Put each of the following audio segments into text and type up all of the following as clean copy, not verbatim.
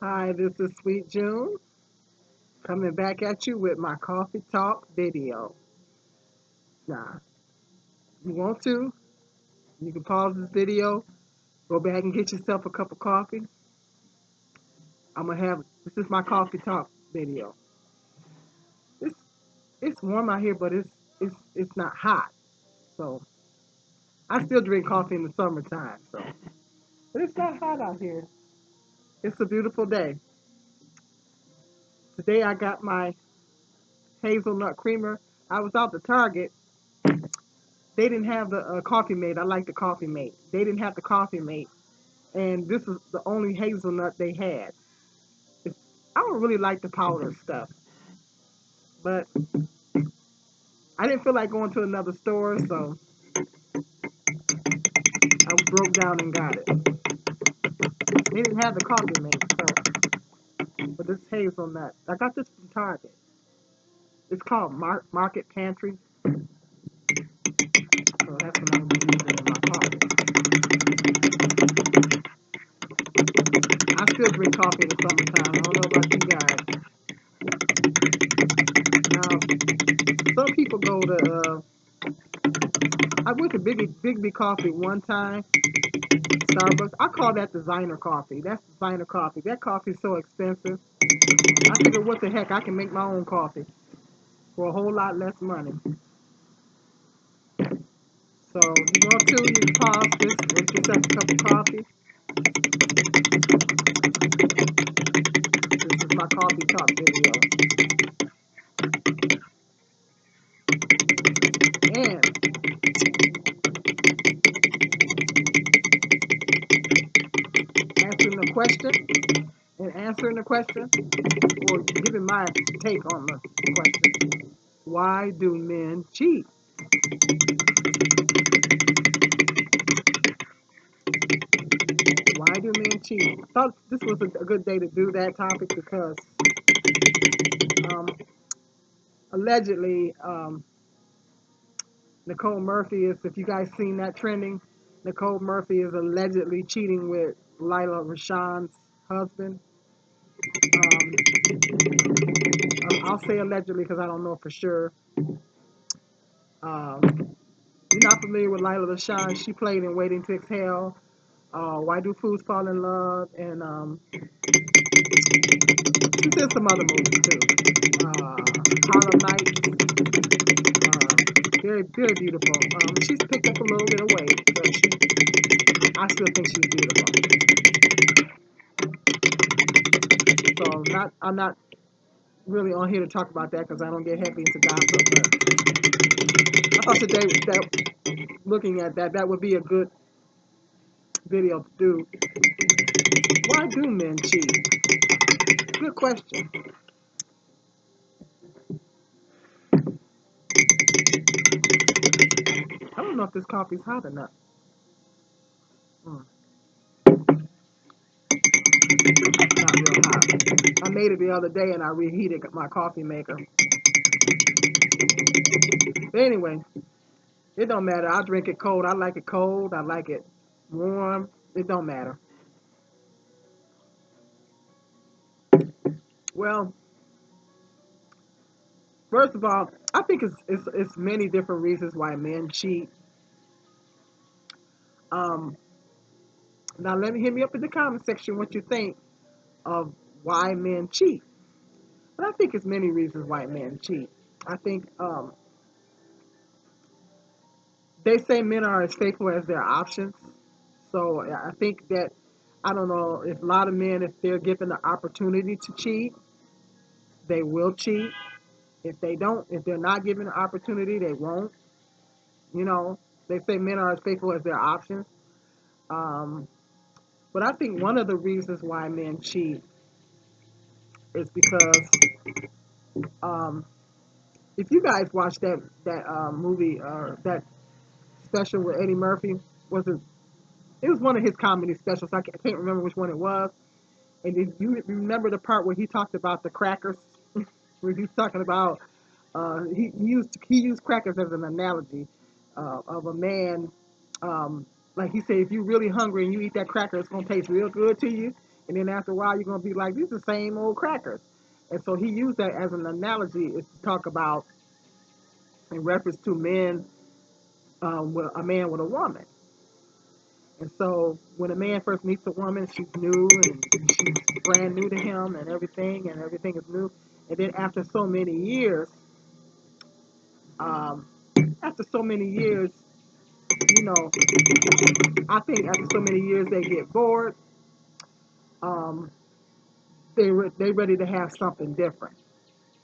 Hi, this is Sweet June coming back at you with my coffee talk video. Now, you want to, you can pause this video, go back and get yourself a cup of coffee. This is my coffee talk video. It's, it's warm out here, but it's not hot. So, I still drink coffee in the summertime. But it's not hot out here. It's a beautiful day. Today I got my hazelnut creamer. I was out to Target. They didn't have the coffee mate. I like the coffee mate. They didn't have the coffee mate, and this is the only hazelnut they had. I don't really like the powder stuff, but I didn't feel like going to another store, so I broke down and got it. They didn't have the coffee mate, but this hazelnut, I got this from Target. It's called Market Pantry, so that's what I'm using in my coffee. I still drink coffee in the summertime. I don't know about you guys. Now, some people go to. I went to Big Coffee one time, Starbucks. I call that designer coffee. That's designer coffee. That coffee is so expensive. I figured, what the heck, I can make my own coffee for a whole lot less money. So if you want to, you can pause this, make yourself a cup of coffee. This is my coffee talk video. And answering the question, or giving my take on the question. Why do men cheat? Why do men cheat? I thought this was a good day to do that topic because um, allegedly Nicole Murphy is, if you guys seen that trending, Nicole Murphy is allegedly cheating with Lila Rashawn's husband. I'll say allegedly because I don't know for sure. Um, you're not familiar with Lila Rashawn? She played in Waiting to Exhale, Why Do Fools Fall in Love, and she's in some other movies too. Harlem Nights. Very, very beautiful. She's picked up a little bit of weight, but I still think she's beautiful. So I'm not really on here to talk about that because I don't get heavy into gossip. But I thought today that looking at that would be a good video to do. Why do men cheat? Good question. I don't know if this coffee's hot or not. Mm, not real hot. I made it the other day and I reheated my coffee maker. But anyway, it don't matter. I drink it cold. I like it cold. I like it warm. It don't matter. Well, first of all, I think it's many different reasons why men cheat. Um, Now let me hit me up in the comment section what you think of why men cheat. But I think it's many reasons why men cheat. I think they say men are as faithful as their options. So I think that I don't know if a lot of men, if they're given the opportunity to cheat, they will cheat. If they're not given the opportunity, they won't. You know, they say men are as faithful as their options. Um, but I think one of the reasons why men cheat is because um, if you guys watched that movie or that special with Eddie Murphy, was it was one of his comedy specials. I can't remember which one it was. And did you remember the part where he talked about the crackers? Where he's talking about he used crackers as an analogy of a man. Like he said, if you're really hungry and you eat that cracker, it's gonna taste real good to you. And then after a while, you're going to be like, these are the same old crackers. And so he used that as an analogy is to talk about in reference to men, with a man with a woman. And so when a man first meets a woman, she's new and she's brand new to him and everything is new. And then um, after so many years, you know, I think after so many years they get bored. Um, they ready to have something different,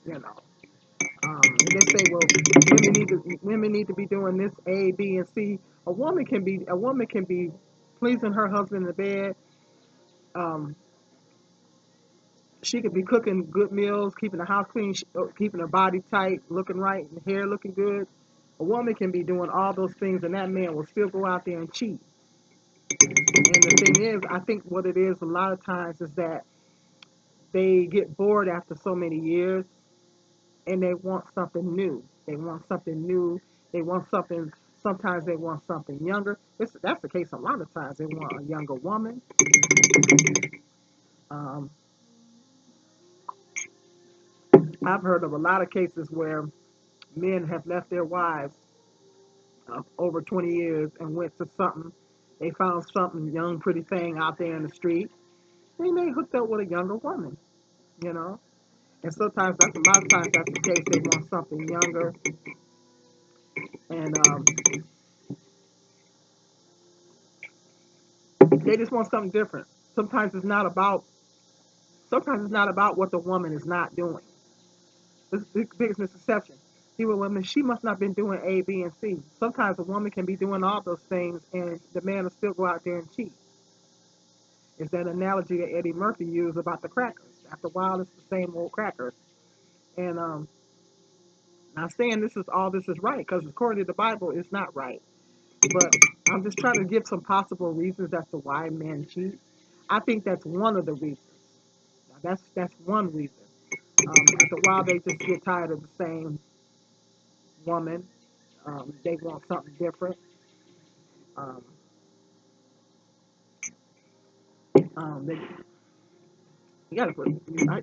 you know. And they say, well, women need to be doing this A, B, and C. A woman can be pleasing her husband in the bed. Um, she could be cooking good meals, keeping the house clean, keeping her body tight, looking right, and hair looking good. A woman can be doing all those things, and that man will still go out there and cheat. And the thing is, I think what it is a lot of times is that they get bored after so many years, and they want something new. They want something new. They want something. Sometimes they want something younger. That's the case a lot of times. They want a younger woman. Um, I've heard of a lot of cases where men have left their wives over 20 years and went to something. They found something young, pretty thing out there in the street. And they hooked up with a younger woman, you know. And sometimes that's a lot of times that's the case. They want something younger, and they just want something different. Sometimes it's not about. Sometimes it's not about what the woman is not doing. This is the biggest misconception. See, with women, she must not have been doing A, B, and C. Sometimes a woman can be doing all those things, and the man will still go out there and cheat. It's that analogy that Eddie Murphy used about the crackers. After a while, it's the same old crackers. And not saying this is right, because according to the Bible, it's not right. But I'm just trying to give some possible reasons as to why men cheat. I think that's one of the reasons. Now, that's one reason. After a while, they just get tired of the same woman. They want something different. Um, they, you gotta put.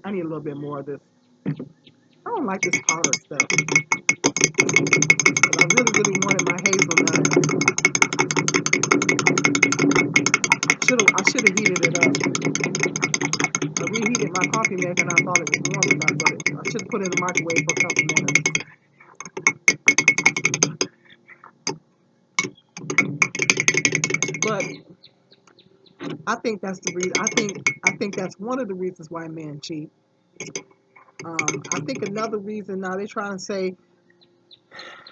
I need a little bit more of this. I don't like this powder stuff. But I really, really wanted my hazelnut. I should have heated it up. I reheated my coffee maker and I thought it was warm enough, but I should have put it in the microwave for a couple minutes. But I think that's one of the reasons why men cheat. I think another reason now they're trying to say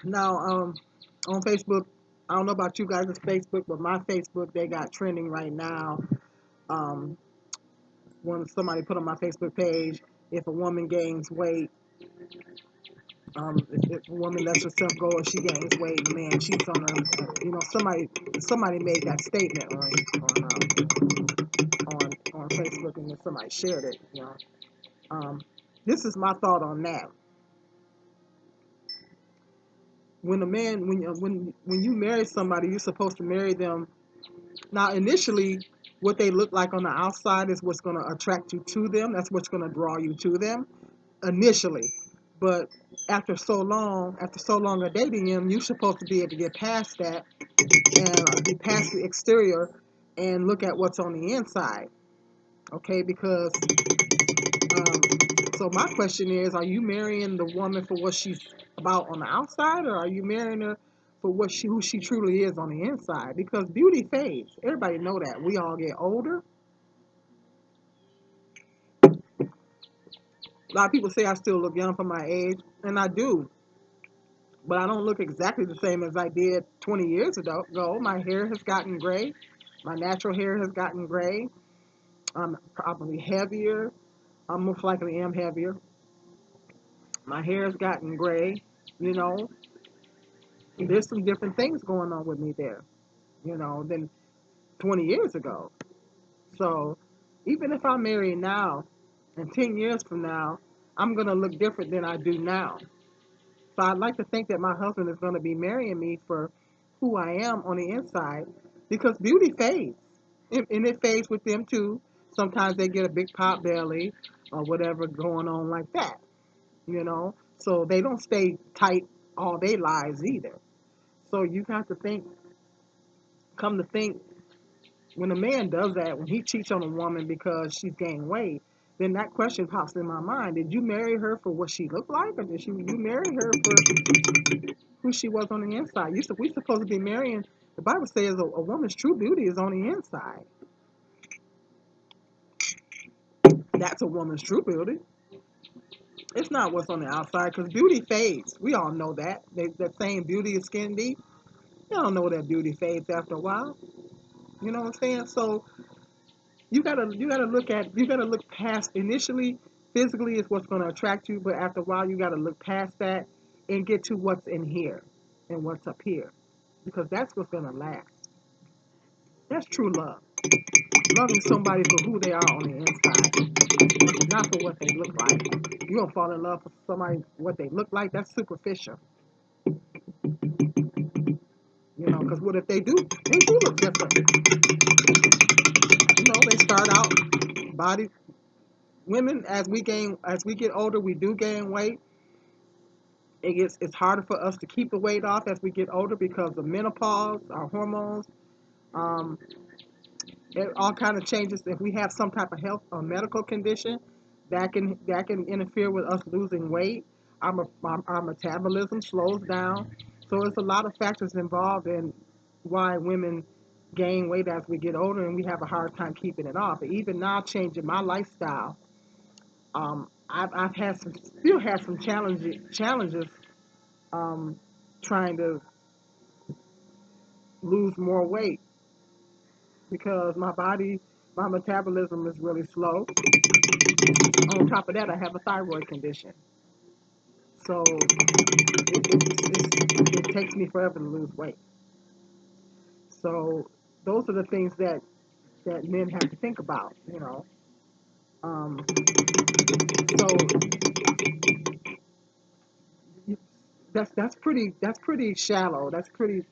now on Facebook. I don't know about you guys' Facebook, but my Facebook they got trending right now. Um, when somebody put on my Facebook page, if a woman gains weight, if a woman lets herself go or she gains weight, the man cheats on her. Somebody made that statement on Facebook, and then somebody shared it. This is my thought on that. When a man, when you marry somebody, you're supposed to marry them. Now, initially, what they look like on the outside is what's going to attract you to them. That's what's going to draw you to them initially. But after so long of dating them, you're supposed to be able to get past that and be past the exterior and look at what's on the inside. Okay, because so my question is, are you marrying the woman for what she's about on the outside, or are you marrying her for who she truly is on the inside? Because beauty fades. Everybody know that. We all get older. A lot of people say I still look young for my age, and I do. But I don't look exactly the same as I did 20 years ago. My hair has gotten gray. My natural hair has gotten gray. I'm probably heavier. I most likely am heavier. My hair has gotten gray. You know, there's some different things going on with me there, than 20 years ago. So even if I'm married now and 10 years from now, I'm going to look different than I do now. So I'd like to think that my husband is going to be marrying me for who I am on the inside because beauty fades. And it fades with them too. Sometimes they get a big pot belly or whatever going on like that, you know. So they don't stay tight all their lives either. So you have to think, come to think, when a man does that, when he cheats on a woman because she's gained weight, then that question pops in my mind: did you marry her for what she looked like, or did you marry her for who she was on the inside? We supposed to be marrying. The Bible says a woman's true beauty is on the inside. That's a woman's true beauty. It's not what's on the outside, because beauty fades. We all know that. That saying, beauty is skin deep. You don't know that beauty fades after a while. You know what I'm saying? So you gotta look past. Initially, physically is what's going to attract you, but after a while you got to look past that and get to what's in here and what's up here, because that's what's going to last. That's true love. Loving somebody for who they are on the inside, not for what they look like. You don't fall in love with somebody what they look like. That's superficial. You know, because what if they do? They do look different. You know, they start out body. Women, as we get older, we do gain weight. It's harder for us to keep the weight off as we get older because of menopause, our hormones, um, all kind of changes. If we have some type of health or medical condition, that can interfere with us losing weight. Our metabolism slows down, so it's a lot of factors involved in why women gain weight as we get older, and we have a hard time keeping it off. But even now, changing my lifestyle, I've had some, still have some challenges um, trying to lose more weight because my metabolism is really slow. On top of that, I have a thyroid condition. So it takes me forever to lose weight. So those are the things that men have to think about, you know. Um, so that's pretty shallow. That's pretty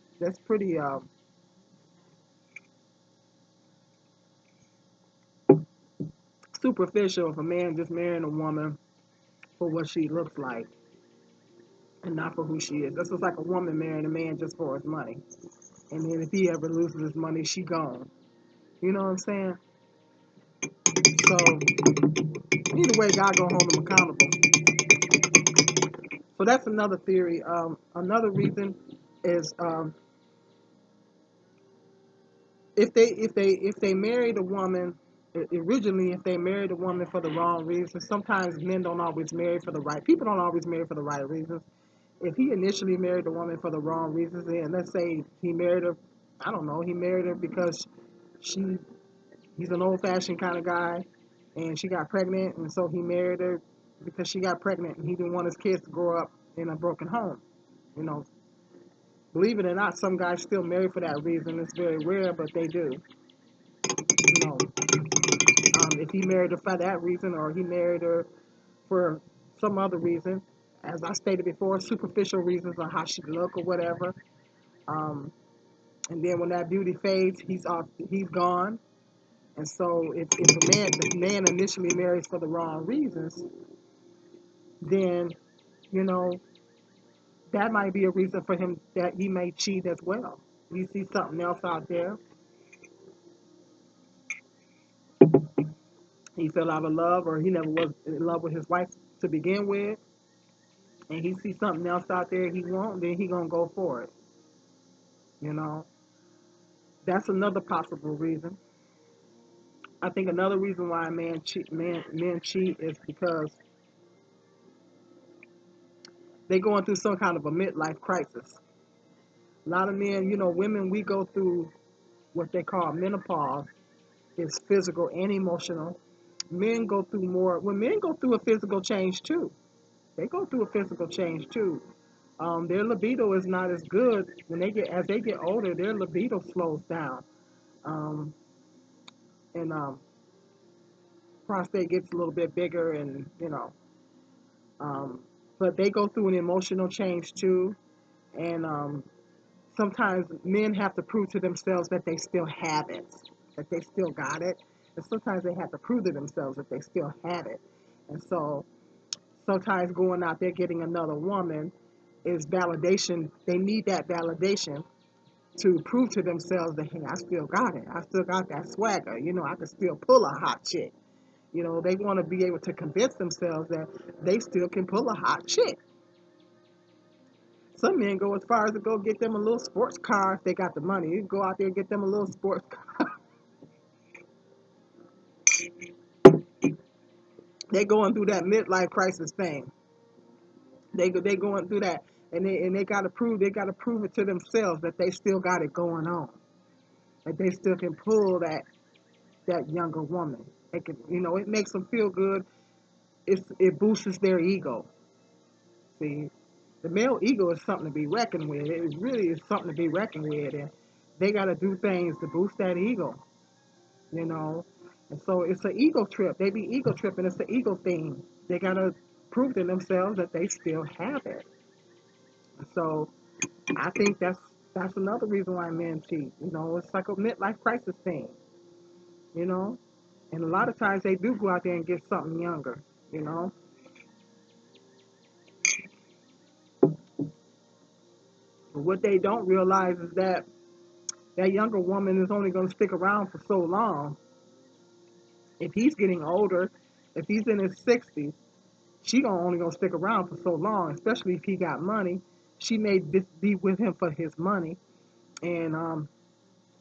superficial if a man just marrying a woman for what she looks like and not for who she is. That's just like a woman marrying a man just for his money. And then if he ever loses his money, she gone. You know what I'm saying? So either way, God gonna hold them accountable. So that's another theory. Another reason is if they married a woman originally, if they married a woman for the wrong reasons. Sometimes men don't always marry for the right. People don't always marry for the right reasons. If he initially married a woman for the wrong reasons, and let's say he married her, I don't know, he married her because she he's an old fashioned kind of guy, and she got pregnant, and so he married her because she got pregnant, and he didn't want his kids to grow up in a broken home. You know, believe it or not, some guys still marry for that reason. It's very rare, but they do. You know, if he married her for that reason, or he married her for some other reason, as I stated before, superficial reasons on how she look or whatever. Um, and then when that beauty fades, he's gone. And so if the man initially marries for the wrong reasons, then you know that might be a reason for him that he may cheat as well. He sees something else out there. He fell out of love, or he never was in love with his wife to begin with, and he sees something else out there he wants, then he gonna go for it. You know, that's another possible reason. I think another reason why men cheat is because they're going through some kind of a midlife crisis. A lot of men, women, we go through what they call menopause. It's physical and emotional. Men go through more. When men go through a physical change too, they go through a physical change too. Their libido is not as good as they get older. Their libido slows down, um, and prostate gets a little bit bigger, and um, but they go through an emotional change too. And sometimes men have to prove to themselves that they still have it, that they still got it. and sometimes they have to prove to themselves that they still have it. And so sometimes going out there getting another woman is validation. They need that validation to prove to themselves that, hey, I still got it. I still got that swagger. I can still pull a hot chick. They want to be able to convince themselves that they still can pull a hot chick. Some men go as far as to go get them a little sports car if they got the money. You go out there and get them a little sports car. They going through that midlife crisis thing. They going through that, and they got to prove it to themselves that they still got it going on, that they still can pull that younger woman. It makes them feel good. It boosts their ego. See, the male ego is something to be reckoned with. It really is something to be reckoned with, and they got to do things to boost that ego. You know, and so it's an ego trip. They be ego tripping. It's the ego thing. They got to prove to themselves that they still have it. So I think that's another reason why men cheat. It's like a midlife crisis thing. You know, and a lot of times they do go out there and get something younger. You know, but what they don't realize is that that younger woman is only going to stick around for so long. If he's getting older, if he's in his 60s, she only gonna stick around for so long. Especially if he got money, she may be with him for his money. And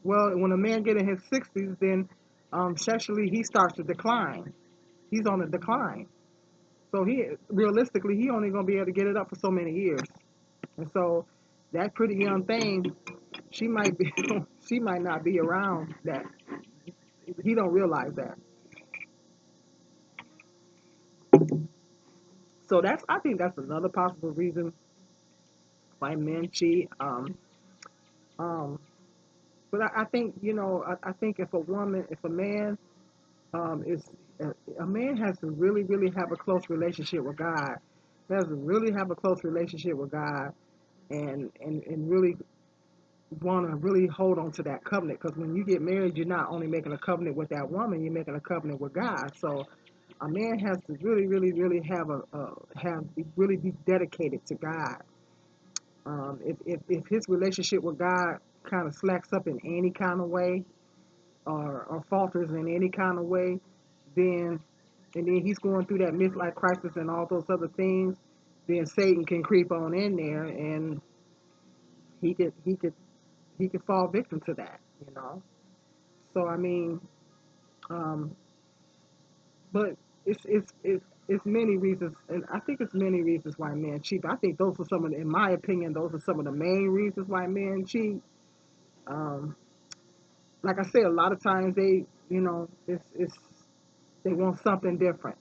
well, when a man get in his 60s, then sexually he starts to decline. He's on a decline. So he realistically he only gonna be able to get it up for so many years. And so that pretty young thing, she might be she might not be around that. He don't realize that. So I think that's another possible reason why men cheat. Um, but I think I think if a man is a man has to really really have a close relationship with God. He has to really have a close relationship with God, and really want to really hold on to that covenant. Because when you get married, you're not only making a covenant with that woman, you're making a covenant with God. So a man has to really, really, really really be dedicated to God. If his relationship with God kind of slacks up in any kind of way, or falters in any kind of way, then and then he's going through that midlife crisis and all those other things, then Satan can creep on in there, and he could fall victim to that. So I mean, um, but it's many reasons, and I think it's many reasons why men cheat. I think those are in my opinion, those are some of the main reasons why men cheat. Um, like I said, a lot of times it's they want something different.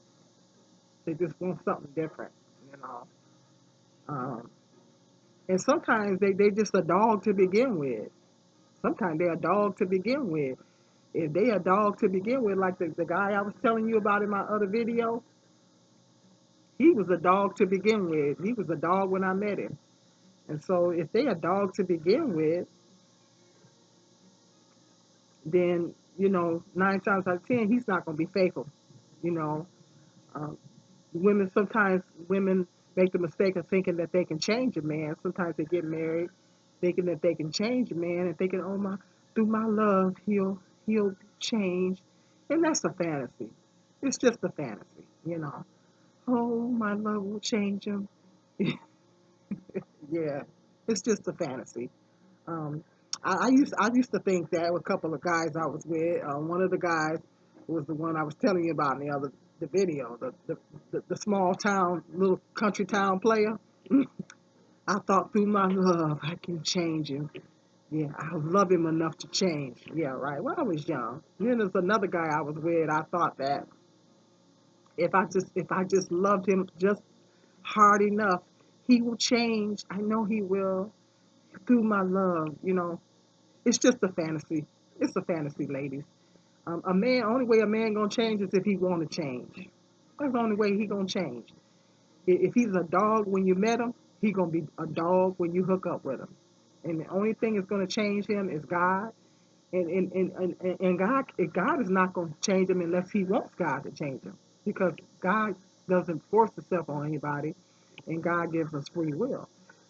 They just want something different, you know. Um, and sometimes they just a dog to begin with. Sometimes they're a dog to begin with. If they a dog to begin with, like the guy I was telling you about in my other video, he was a dog to begin with. He was a dog when I met him. And so if they a dog to begin with, then, 9 times out of 10, he's not going to be faithful. You know, um, sometimes women make the mistake of thinking that they can change a man. Sometimes they get married thinking that they can change a man and thinking, oh my, through my love, he'll change. And that's a fantasy. It's just a fantasy. Oh, my love will change him. Yeah, it's just a fantasy. Um, I used to think that with a couple of guys I was with. One of the guys was the one I was telling you about in the video, the small town, little country town player. I thought through my love I can change him. Yeah, I love him enough to change. Yeah, right. Well, I was young. Then there's another guy I was with. I thought that if I just loved him just hard enough, he will change. I know he will through my love. It's just a fantasy. It's a fantasy, ladies. Only way a man gonna change is if he want to change. That's the only way he gonna change. If he's a dog when you met him, he gonna be a dog when you hook up with him. And the only thing that's gonna change him is God. And God is not going to change him unless he wants God to change him, because God doesn't force himself on anybody, and God gives us free will.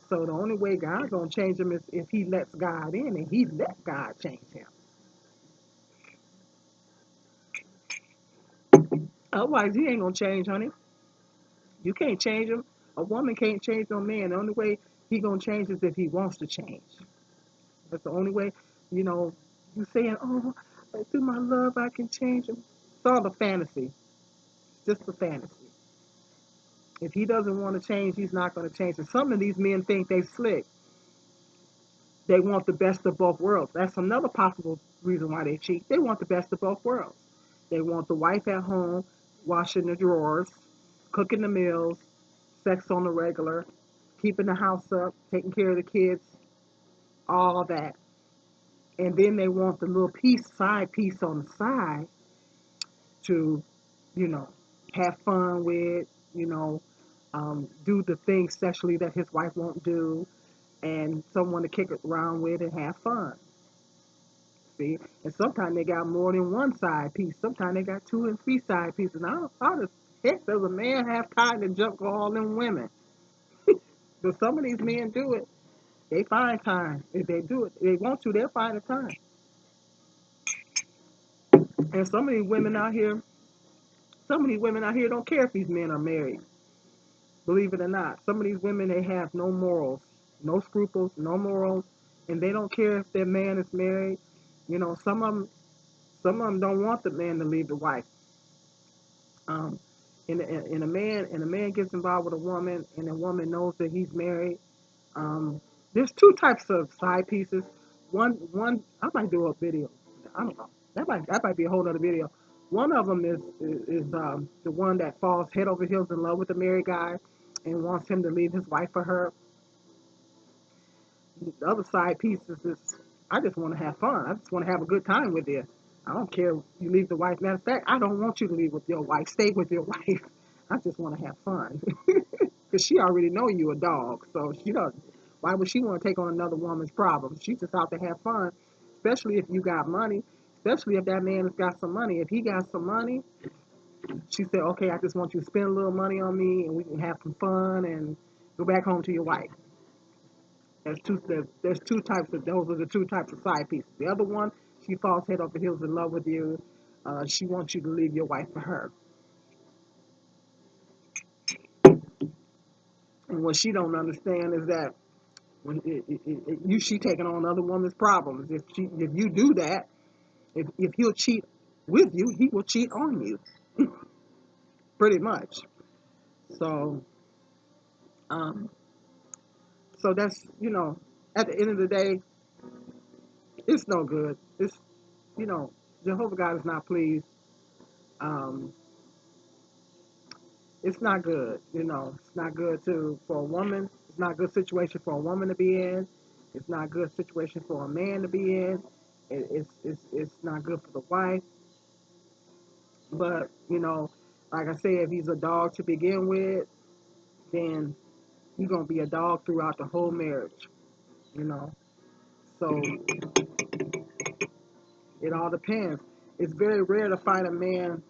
So the only way God's going to change him is if he lets God in, and he let God change him. Otherwise, he ain't going to change, honey. You can't change him. A woman can't change no man. The only way he going to change is if he wants to change. That's the only way. You know, you saying, oh, through my love I can change him. It's all a fantasy. It's just a fantasy. If he doesn't want to change, he's not going to change. And some of these men think they slick. They want the best of both worlds. That's another possible reason why they cheat. They want the best of both worlds. They want the wife at home, washing the drawers, cooking the meals, sex on the regular, keeping the house up, taking care of the kids, all that. And then they want the little side piece on the side to, you know, have fun with, you know, do the things sexually that his wife won't do, and someone to kick it around with and have fun. See, and sometimes they got more than one side piece. Sometimes they got two and three side pieces. Now, how the heck does a man have time to jump for all them women? But some of these men do it. They find time. If they do it, they want to. They'll find the time. And some of these women out here don't care if these men are married. Believe it or not, some of these women, they have no morals, no scruples, no morals, and they don't care if their man is married. You know, some of them don't want the man to leave the wife. Um, and a man gets involved with a woman, and the woman knows that he's married. Um, there's two types of side pieces. One, I might do a video. I don't know. That might be a whole other video. One of them is the one that falls head over heels in love with the married guy and wants him to leave his wife for her. The other side piece is this: I just want to have fun. I just want to have a good time with you. I don't care if you leave the wife. Matter of fact, I don't want you to leave with your wife. Stay with your wife. I just want to have fun. Because she already know you a dog. So she doesn't. Why would she want to take on another woman's problems? She's just out to have fun, especially if you got money, especially if that man has got some money. If he got some money, she said, okay, I just want you to spend a little money on me and we can have some fun and go back home to your wife. There's two types of those are the two types of side pieces. The other one, she falls head over heels in love with you. She wants you to leave your wife for her. And what she don't understand is that when she taking on another woman's problems. If you do that, if he'll cheat with you, he will cheat on you, pretty much. So um, so that's at the end of the day, it's no good. It's Jehovah God is not pleased. Um, it's not good. It's not good for a woman. It's not a good situation for a woman to be in. It's not a good situation for a man to be in. It's not good for the wife. But like I said, if he's a dog to begin with, then he's gonna be a dog throughout the whole marriage. You know. So it all depends. It's very rare to find a man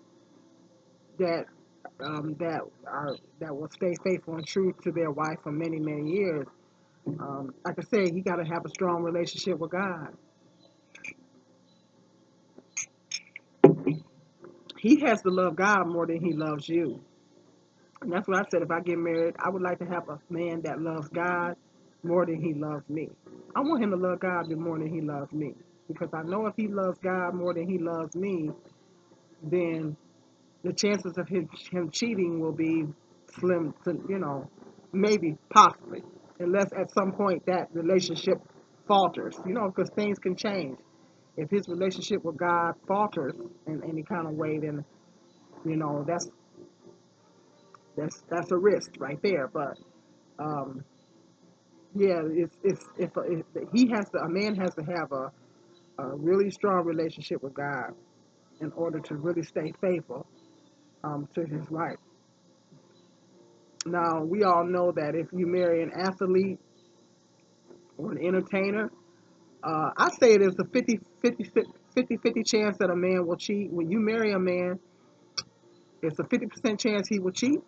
that that will stay faithful and true to their wife for many many years. Like I said, he got to have a strong relationship with God. He has to love God more than he loves you. And that's what I said. If I get married, I would like to have a man that loves God more than he loves me. I want him to love God more than he loves me. Because I know if he loves God more than he loves me, then the chances of him cheating will be slim to, maybe, possibly. Unless at some point that relationship falters, because things can change. If his relationship with God falters in any kind of way, then, that's a risk right there. But um, yeah, it's if he has to, a man has to have a really strong relationship with God in order to really stay faithful to his wife. Now we all know that if you marry an athlete or an entertainer, I say it is a 50 50 chance that a man will cheat. When you marry a man, it's a 50% chance he will cheat,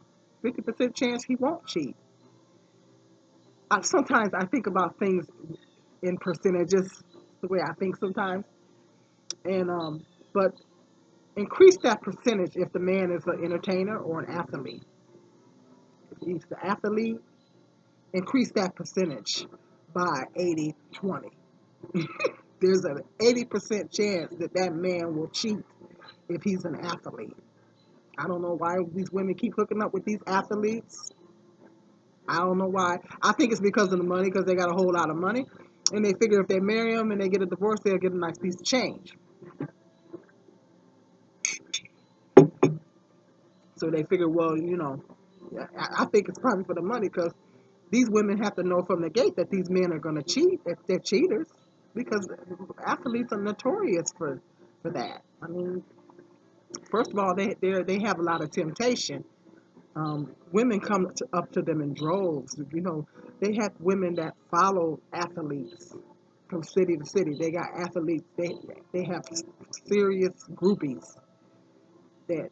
50% chance he won't cheat. Sometimes I think about things in percentages, the way I think sometimes, and but increase that percentage if the man is an entertainer or an athlete. If he's the athlete, increase that percentage by 80-20. There's an 80% chance that that man will cheat if he's an athlete. I don't know why these women keep hooking up with these athletes. I don't know why. I think it's because of the money, because they got a whole lot of money. And they figure if they marry him and they get a divorce, they'll get a nice piece of change. So they figure, well, I think it's probably for the money, because these women have to know from the gate that these men are going to cheat, if they're cheaters, because athletes are notorious for that. I mean, first of all, they have a lot of temptation. Women come up to them in droves. They have women that follow athletes from city to city. They got athletes. They have serious groupies that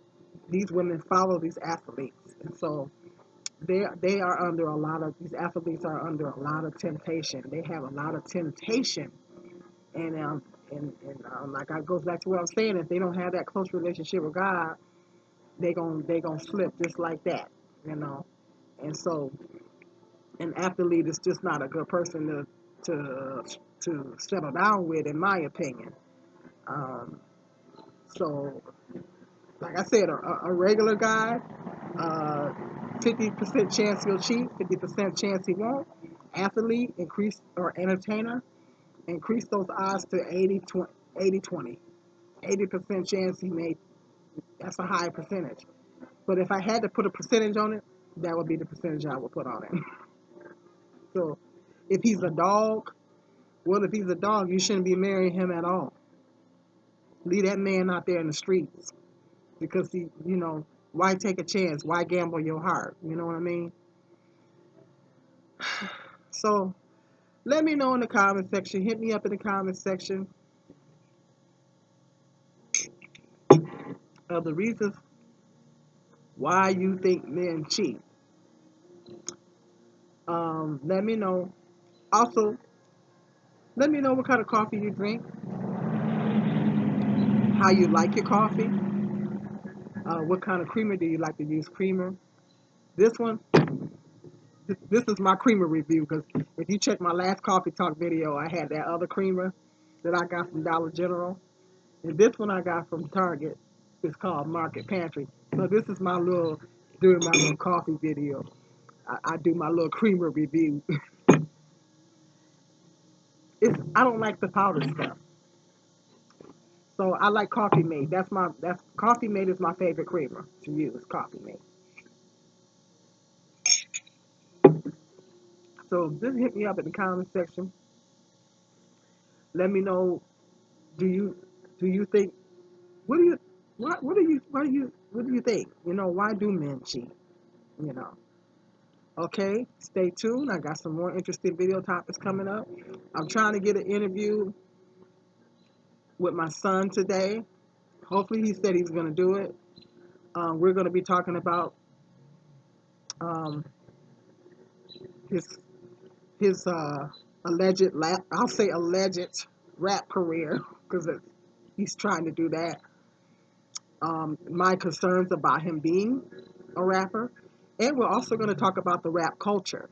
these women follow these athletes, and so they are under a lot of these athletes are under a lot of temptation. They have a lot of temptation, and like I goes back to what I'm saying. If they don't have that close relationship with God, they gonna slip just like that, you know. And so an athlete is just not a good person to settle down with, in my opinion. Um, so, like I said, a regular guy, 50% chance he'll cheat, 50% chance he won't. Athlete, increase, or entertainer, increase those odds to 80-20. 80% chance he may, that's a high percentage. But if I had to put a percentage on it, that would be the percentage I would put on it. So if he's a dog, well, if he's a dog, you shouldn't be marrying him at all. Leave that man out there in the streets, because why take a chance? Why gamble your heart? You know what I mean? So let me know in the comment section. Hit me up in the comment section of the reasons why you think men cheat. Let me know. Also, let me know what kind of coffee you drink, how you like your coffee, what kind of creamer do you like to use. Creamer. This one, this is my creamer review, because if you check my last coffee talk video, I had that other creamer that I got from Dollar General, and this one I got from Target. It's called Market Pantry. So this is my little, during my little coffee video, I do my little creamer review. I don't like the powder stuff, so I like Coffee Mate. That's Coffee Mate is my favorite creamer to use. Coffee Mate. So just hit me up in the comment section. Let me know. Do you think, what do you what do you think? Why do men cheat? You know. Okay, stay tuned. I got some more interesting video topics coming up. I'm trying to get an interview with my son today. Hopefully, he said he's going to do it. We're going to be talking about um, his alleged I'll say alleged rap career, because he's trying to do that. My concerns about him being a rapper, and we're also going to talk about the rap culture.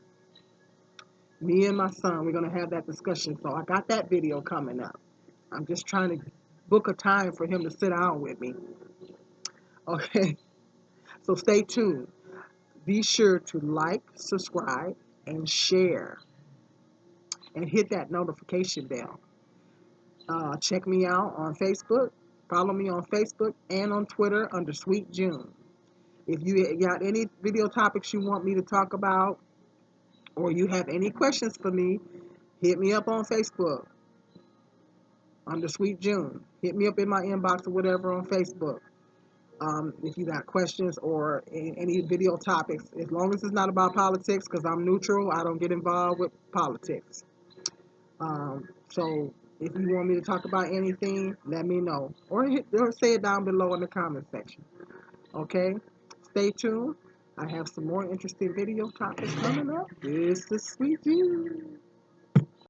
Me and my son, we're going to have that discussion. So I got that video coming up. I'm just trying to book a time for him to sit down with me. Okay, so stay tuned. Be sure to like, subscribe, and share, and hit that notification bell. Check me out on Facebook. Follow me on Facebook and on Twitter under Sweet June. If you got any video topics you want me to talk about, or you have any questions for me, hit me up on Facebook under Sweet June. Hit me up in my inbox or whatever on Facebook. If you got questions or any video topics, as long as it's not about politics, because I'm neutral, I don't get involved with politics. So If you want me to talk about anything, let me know. Or say it down below in the comment section. Okay? Stay tuned. I have some more interesting video topics coming up. This is Sweet Juice.